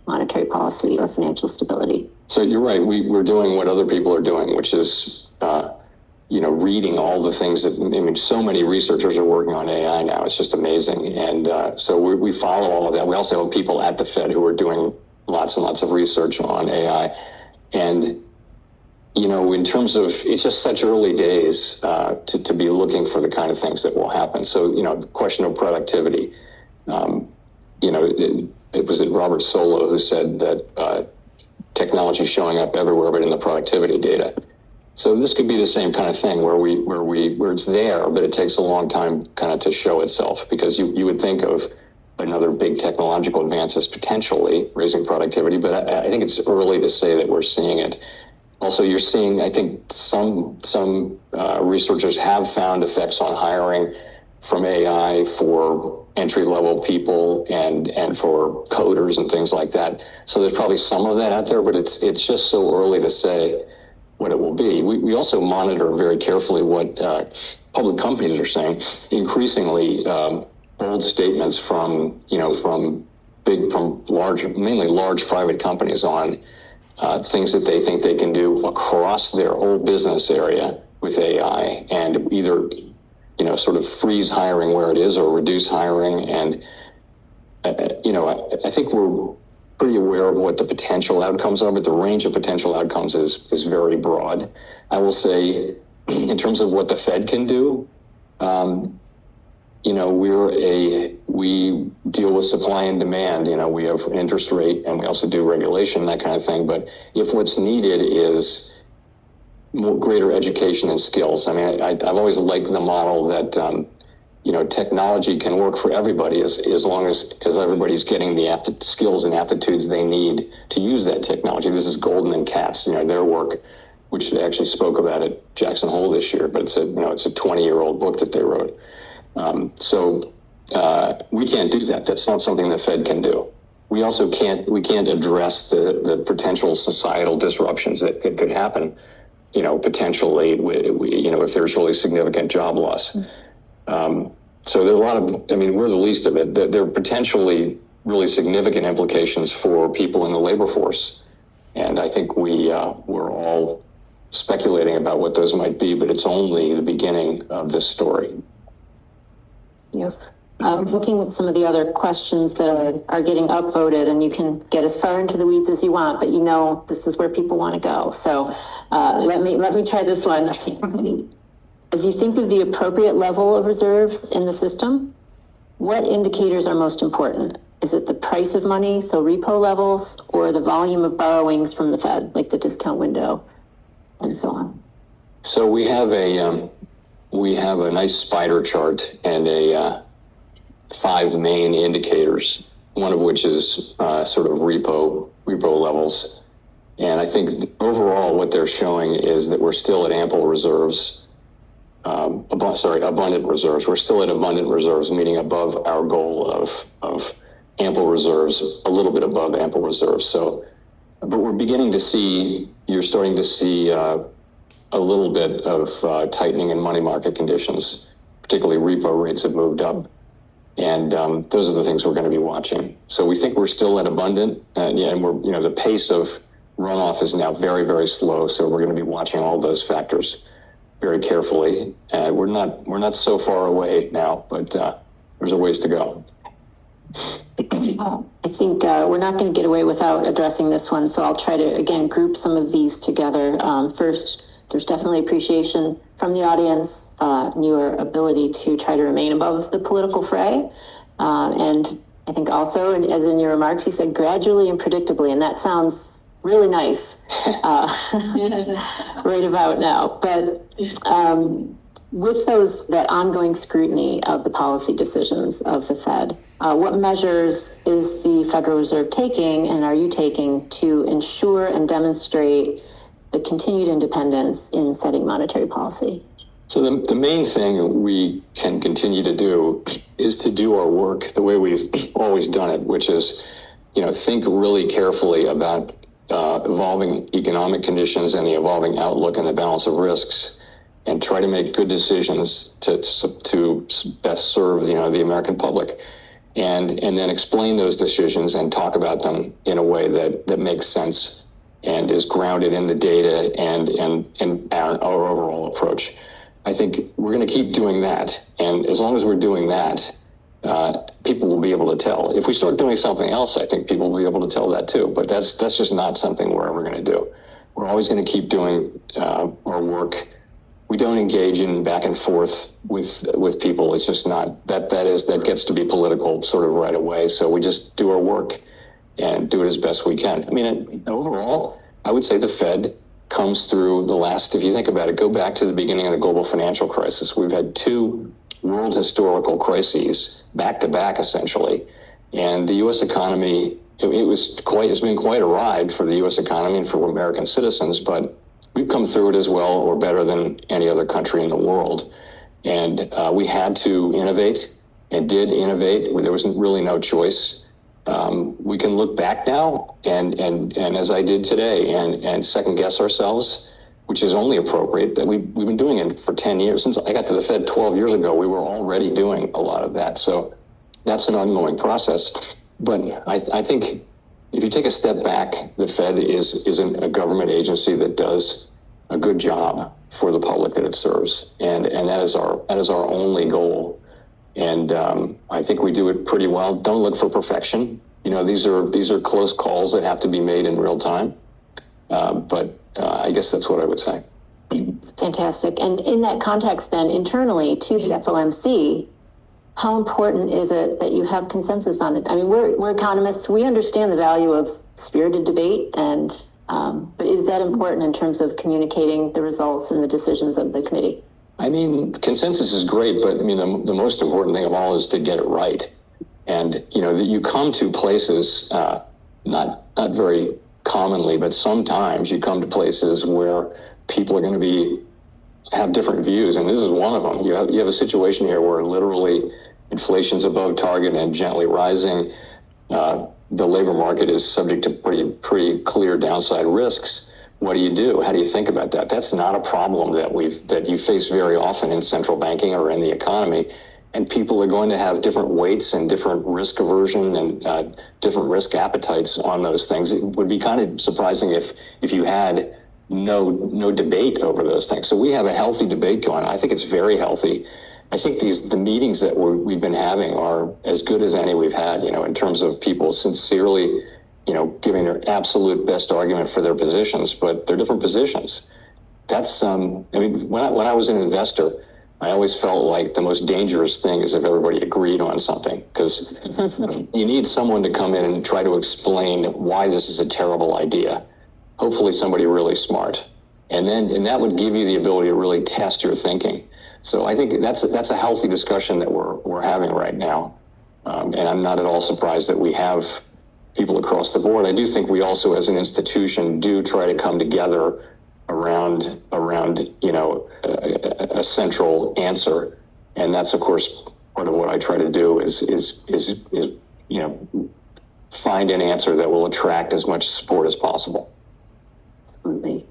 monetary policy or financial stability? So you're right. We're doing what other people are doing, which is reading all the things that, so many researchers are working on AI now. It's just amazing. And so we follow all of that. We also have people at the Fed who are doing lots and lots of research on AI. And, in terms of, it's just such early days to be looking for the kind of things that will happen. So, the question of productivity, it was Robert Solow who said that technology is showing up everywhere, but in the productivity data. So this could be the same kind of thing where it's there, but it takes a long time kind of to show itself, because you would think of another big technological advance as potentially raising productivity, but I think it's early to say that we're seeing it. Also, you're seeing, I think some researchers have found effects on hiring from AI for entry-level people and for coders and things like that. So there's probably some of that out there, but it's just so early to say what it will be. We also monitor very carefully what public companies are saying. Increasingly, bold statements from mainly large private companies on things that they think they can do across their whole business area with AI, and either sort of freeze hiring where it is or reduce hiring. And I think pretty aware of what the potential outcomes are, but the range of potential outcomes is very broad. I will say, in terms of what the Fed can do, we deal with supply and demand. We have an interest rate, and we also do regulation, that kind of thing. But if what's needed is greater education and skills, I've always liked the model that technology can work for everybody as long as everybody's getting the skills and aptitudes they need to use that technology. This is Golden and Katz, their work, which they actually spoke about at Jackson Hole this year, but it's a 20-year-old book that they wrote. We can't do that. That's not something the Fed can do. We also can't address the potential societal disruptions that could happen, potentially, if there's really significant job loss. So there are a lot of, we're the least of it. There are potentially really significant implications for people in the labor force. And I think we're all speculating about what those might be, but it's only the beginning of this story. Yep. Looking at some of the other questions that are getting upvoted, and you can get as far into the weeds as you want, but this is where people want to go. So let me try this one. As you think of the appropriate level of reserves in the system, what indicators are most important? Is it the price of money, so repo levels, or the volume of borrowings from the Fed, like the discount window, and so on? So we have a nice spider chart and 5 main indicators, one of which is sort of repo levels. And I think overall what they're showing is that we're still at ample reserves. Abundant reserves. We're still at abundant reserves, meaning above our goal of ample reserves, a little bit above ample reserves. So, but you're starting to see a little bit of tightening in money market conditions, particularly repo rates have moved up. And those are the things we're going to be watching. So we think we're still at abundant, and we're, the pace of runoff is now very, very slow. So we're going to be watching all those factors very carefully. We're not so far away now, but there's a ways to go. I think we're not going to get away without addressing this one, so I'll try to, again, group some of these together. First, there's definitely appreciation from the audience, your ability to try to remain above the political fray. And I think also, and as in your remarks, you said gradually and predictably, and that sounds really nice right about now. But with that ongoing scrutiny of the policy decisions of the Fed, what measures is the Federal Reserve taking, and are you taking, to ensure and demonstrate the continued independence in setting monetary policy? So the main thing we can continue to do is to do our work the way we've always done it, which is, think really carefully about evolving economic conditions and the evolving outlook and the balance of risks, and try to make good decisions to best serve the American public, and then explain those decisions and talk about them in a way that makes sense and is grounded in the data and our overall approach. I think we're going to keep doing that, and as long as we're doing that, people will be able to tell. If we start doing something else, I think people will be able to tell that too. But that's just not something we're ever going to do. We're always going to keep doing our work. We don't engage in back and forth with people. It's just not that gets to be political sort of right away. So we just do our work and do it as best we can. Overall, I would say the Fed comes through the last, if you think about it, go back to the beginning of the global financial crisis. We've had 2 world historical crises back to back, essentially. And the U.S. economy, it's been quite a ride for the U.S. economy and for American citizens, but we've come through it as well or better than any other country in the world. And we had to innovate and did innovate. There was really no choice. We can look back now and as I did today and second guess ourselves, which is only appropriate, that we've been doing it for 10 years. Since I got to the Fed 12 years ago, we were already doing a lot of that. So that's an ongoing process. But I think if you take a step back, the Fed isn't a government agency that does a good job for the public that it serves. And that is our only goal. And I think we do it pretty well. Don't look for perfection. these are close calls that have to be made in real time. But I guess that's what I would say. It's fantastic. And in that context, then internally to the FOMC, how important is it that you have consensus on it? I mean, we're economists. We understand the value of spirited debate, but is that important in terms of communicating the results and the decisions of the committee? I mean, consensus is great, but I mean, the most important thing of all is to get it right. And, that you come to places, not very commonly, but sometimes you come to places where people are going to have different views. And this is one of them. You have a situation here where literally inflation's above target and gently rising. The labor market is subject to pretty clear downside risks. What do you do? How do you think about that? That's not a problem that you face very often in central banking or in the economy. And people are going to have different weights and different risk aversion and different risk appetites on those things. It would be kind of surprising if you had no debate over those things. So we have a healthy debate going on. I think it's very healthy. I think the meetings that we've been having are as good as any we've had, in terms of people sincerely, giving their absolute best argument for their positions, but they're different positions. That's, when I was an investor, I always felt like the most dangerous thing is if everybody agreed on something, because you need someone to come in and try to explain why this is a terrible idea. Hopefully somebody really smart. And that would give you the ability to really test your thinking. So I think that's a healthy discussion that we're having right now. And I'm not at all surprised that we have people across the board. I do think we also, as an institution, do try to come together around a central answer. And that's, of course, part of what I try to do is find an answer that will attract as much support as possible. Absolutely.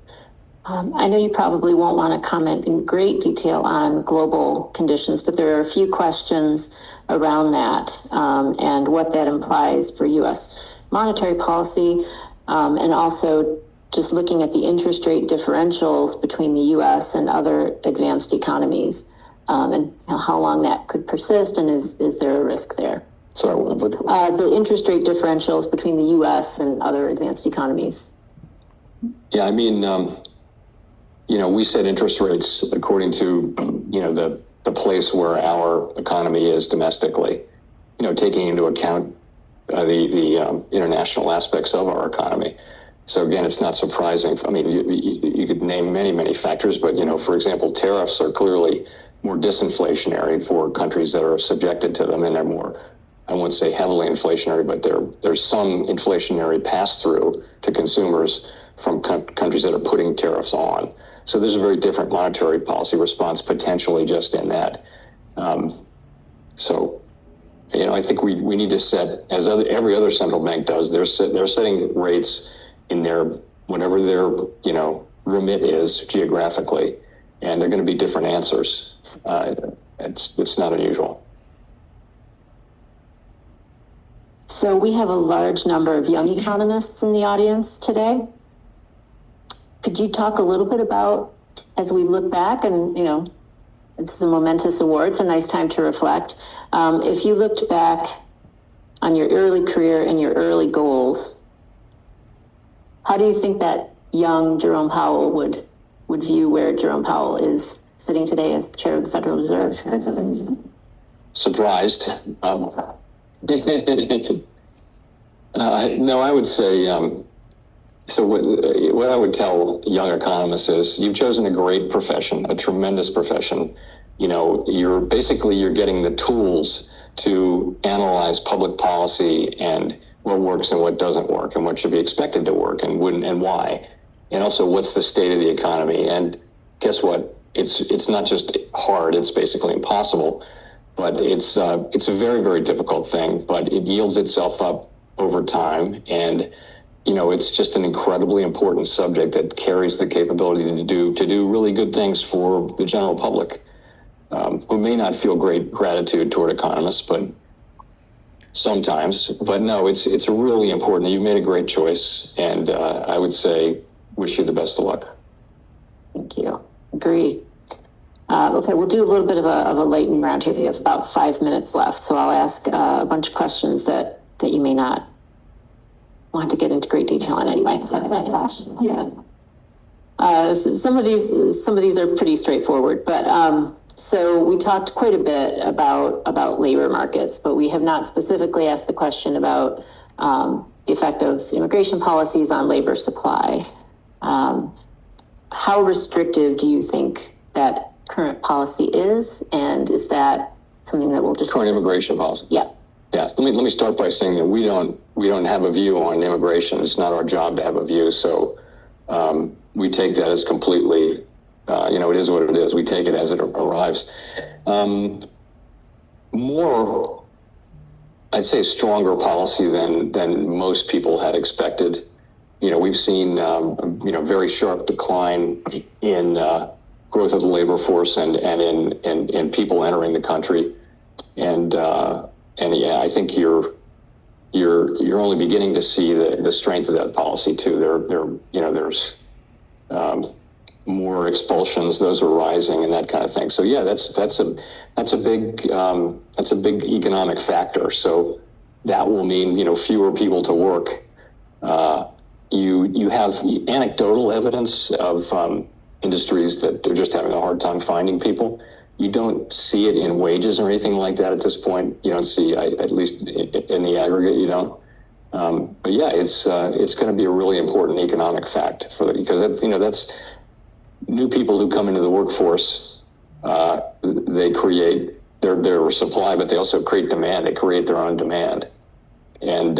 I know you probably won't want to comment in great detail on global conditions, but there are a few questions around that and what that implies for U.S. monetary policy, and also just looking at the interest rate differentials between the U.S. and other advanced economies, and how long that could persist, and is there a risk there? Sorry, the interest rate differentials between the U.S. and other advanced economies. Yeah, I mean, we set interest rates according to, the place where our economy is domestically, taking into account the international aspects of our economy. So again, it's not surprising. I mean, you could name many, many factors, but, for example, tariffs are clearly more disinflationary for countries that are subjected to them, and they're more, I won't say heavily inflationary, but there's some inflationary pass-through to consumers from countries that are putting tariffs on. So there's a very different monetary policy response potentially just in that. I think we need to set, as every other central bank does, they're setting rates in whatever their remit is geographically, and they're going to be different answers. It's not unusual. So we have a large number of young economists in the audience today. Could you talk a little bit about, as we look back, and it's a momentous award, it's a nice time to reflect. If you looked back on your early career and your early goals, how do you think that young Jerome Powell would view where Jerome Powell is sitting today as chair of the Federal Reserve? Surprised. No, I would say, so what I would tell young economists is you've chosen a great profession, a tremendous profession. You're getting the tools to analyze public policy and what works and what doesn't work and what should be expected to work and wouldn't and why. And also what's the state of the economy. And guess what? It's not just hard, it's basically impossible. But it's a very, very difficult thing, but it yields itself up over time. And it's just an incredibly important subject that carries the capability to do really good things for the general public, who may not feel great gratitude toward economists, but sometimes. But no, it's really important. You made a great choice, and I would say wish you the best of luck. Thank you. Agreed. Okay, we'll do a little bit of a lightning round here. We have about 5 minutes left, so I'll ask a bunch of questions that you may not want to get into great detail on anyway. So some of these are pretty straightforward, but so we talked quite a bit about labor markets, but we have not specifically asked the question about the effect of immigration policies on labor supply. How restrictive do you think that current policy is, and is that something that will just Current immigration policy? Yeah. Yes. Let me start by saying that we don't have a view on immigration. It's not our job to have a view. So we take that as completely, it is what it is. We take it as it arrives. More, I'd say, stronger policy than most people had expected. We've seen very sharp decline in growth of the labor force and in people entering the country, and yeah, I think you're only beginning to see the strength of that policy too. There's more expulsions; those are rising, and that kind of thing. So yeah, that's a big economic factor. So that will mean fewer people to work. You have anecdotal evidence of industries that are just having a hard time finding people. You don't see it in wages or anything like that at this point. You don't see, at least in the aggregate, you don't. But yeah, it's going to be a really important economic fact because that's new people who come into the workforce. They create their supply, but they also create demand. They create their own demand, and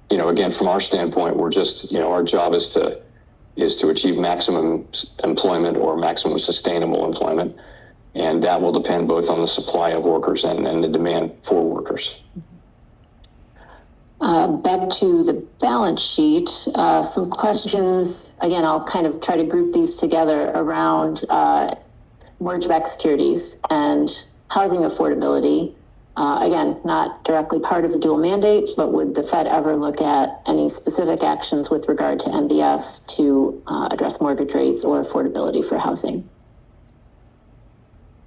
again, from our standpoint, we're just our job is to achieve maximum employment or maximum sustainable employment. And that will depend both on the supply of workers and the demand for workers. Back to the balance sheet, some questions. Again, I'll kind of try to group these together around mortgage-backed securities and housing affordability. Again, not directly part of the dual mandate, but would the Fed ever look at any specific actions with regard to MBS to address mortgage rates or affordability for housing?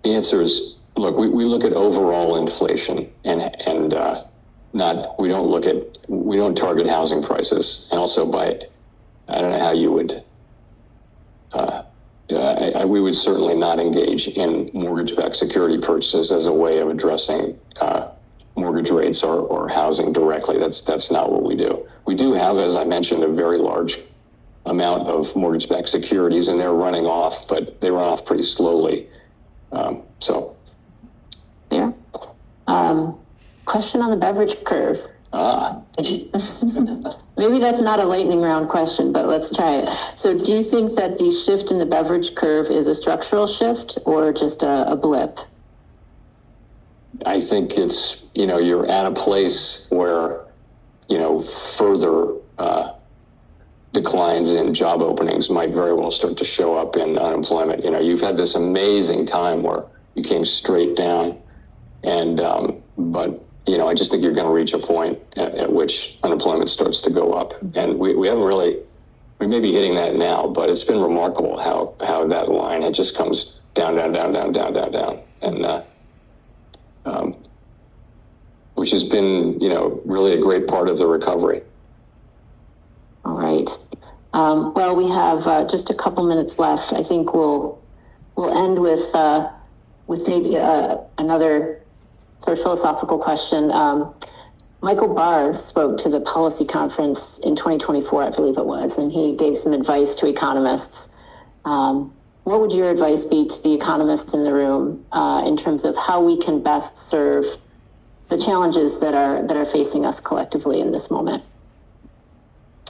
The answer is, look, we look at overall inflation and we don't target housing prices. And also I don't know how you would, we would certainly not engage in mortgage-backed security purchases as a way of addressing mortgage rates or housing directly. That's not what we do. We do have, as I mentioned, a very large amount of mortgage-backed securities, and they're running off, but they run off pretty slowly. Yeah. Question on the beverage curve. Maybe that's not a lightning round question, but let's try it. So do you think that the shift in the beverage curve is a structural shift or just a blip? I think it's, you're at a place where, further declines in job openings might very well start to show up in unemployment. You've had this amazing time where you came straight down, and but I just think you're going to reach a point at which unemployment starts to go up, and we haven't really. We may be hitting that now, but it's been remarkable how that line it just comes down, and which has been really a great part of the recovery. All right. Well, we have just a couple minutes left. I think we'll end with maybe another sort of philosophical question. Michael Barr spoke to the policy conference in 2024, I believe it was, and he gave some advice to economists. What would your advice be to the economists in the room in terms of how we can best serve the challenges that are facing us collectively in this moment?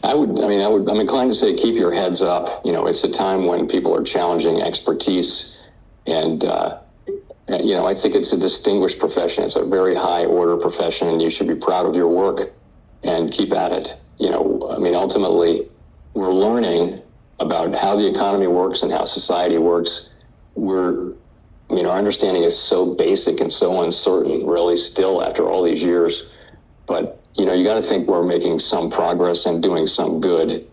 I'm inclined to say keep your heads up. It's a time when people are challenging expertise, and I think it's a distinguished profession. It's a very high order profession, and you should be proud of your work and keep at it. Ultimately, we're learning about how the economy works and how society works. Our understanding is so basic and so uncertain, really, still after all these years. But you got to think we're making some progress and doing some good,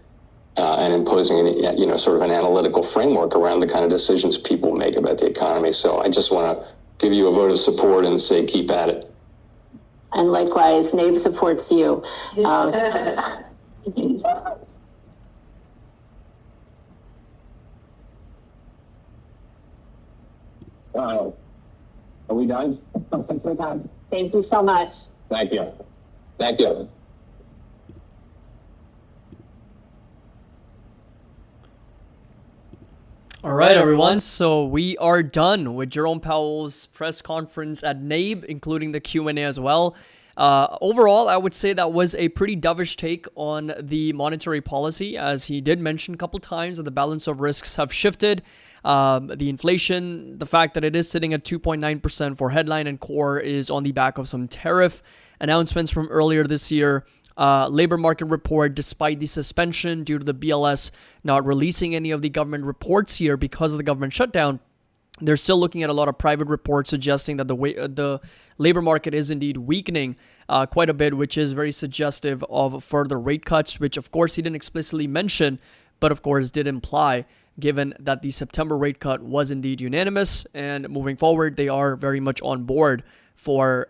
and imposing sort of an analytical framework around the kind of decisions people make about the economy. So I just want to give you a vote of support and say keep at it. And likewise, NABE supports you. Are we done? Thank you so much. Thank you. Thank you. All right, everyone. So we are done with Jerome Powell's press conference at NABE, including the Q&A as well. Overall, I would say that was a pretty dovish take on the monetary policy, as he did mention a couple times that the balance of risks have shifted. The inflation, the fact that it is sitting at 2.9% for headline and core is on the back of some tariff announcements from earlier this year. Labor market report, despite the suspension due to the BLS not releasing any of the government reports here because of the government shutdown, they're still looking at a lot of private reports suggesting that the labor market is indeed weakening quite a bit, which is very suggestive of further rate cuts, which of course he didn't explicitly mention, but of course did imply, given that the September rate cut was indeed unanimous, and moving forward they are very much on board for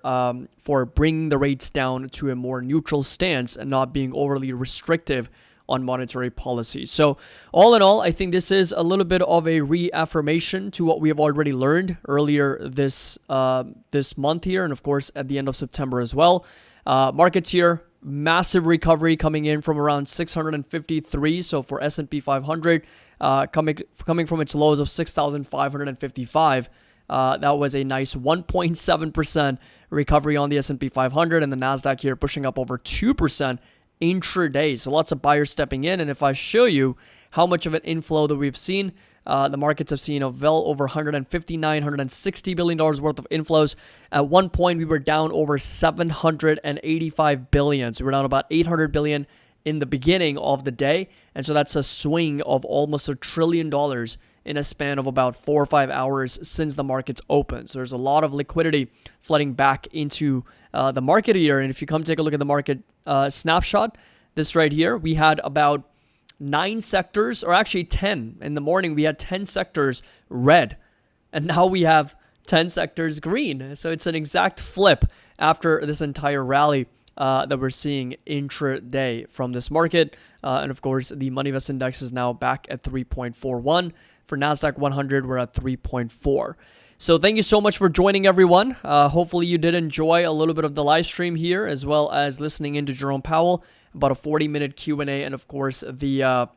bringing the rates down to a more neutral stance and not being overly restrictive on monetary policy. So all in all, I think this is a little bit of a reaffirmation to what we have already learned earlier this month here, and of course at the end of September as well. Markets here, massive recovery coming in from around 653. So for S&P 500, coming from its lows of 6,555. That was a nice 1.7% recovery on the S&P 500, and the Nasdaq here pushing up over 2% intraday. So lots of buyers stepping in, and if I show you how much of an inflow that we've seen, the markets have seen a well over $160 billion worth of inflows. At one point, we were down over $785 billion. So we're down about $800 billion in the beginning of the day, and so that's a swing of almost $1 trillion in a span of about 4 or 5 hours since the markets opened. So there's a lot of liquidity flooding back into the market here. And if you come take a look at the market snapshot, this right here, we had about 9 sectors, or actually 10. In the morning, we had 10 sectors red, and now we have 10 sectors green. So it's an exact flip after this entire rally that we're seeing intraday from this market. And of course, the Money Invest Index is now back at 3.41. For NASDAQ 100, we're at 3.4. So thank you so much for joining, everyone. Hopefully you did enjoy a little bit of the live stream here, as well as listening into Jerome Powell, about a 40-minute Q&A, and of course the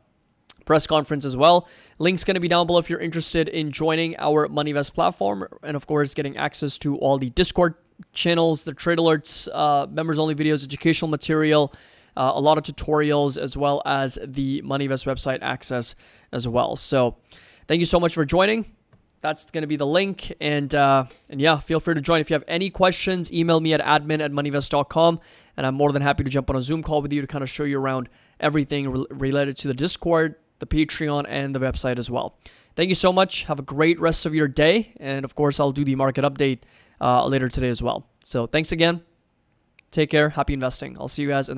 press conference as well. Link's going to be down below if you're interested in joining our Money Invest platform, and of course getting access to all the Discord channels, the trade alerts, members-only videos, educational material, a lot of tutorials, as well as the Money Invest website access as well. So thank you so much for joining. That's going to be the link. And yeah, feel free to join. If you have any questions, email me at admin@moneyvest.com. And I'm more than happy to jump on a Zoom call with you to kind of show you around everything related to the Discord, the Patreon, and the website as well. Thank you so much. Have a great rest of your day. And of course, I'll do the market update later today as well. So thanks again. Take care. Happy investing. I'll see you guys in the next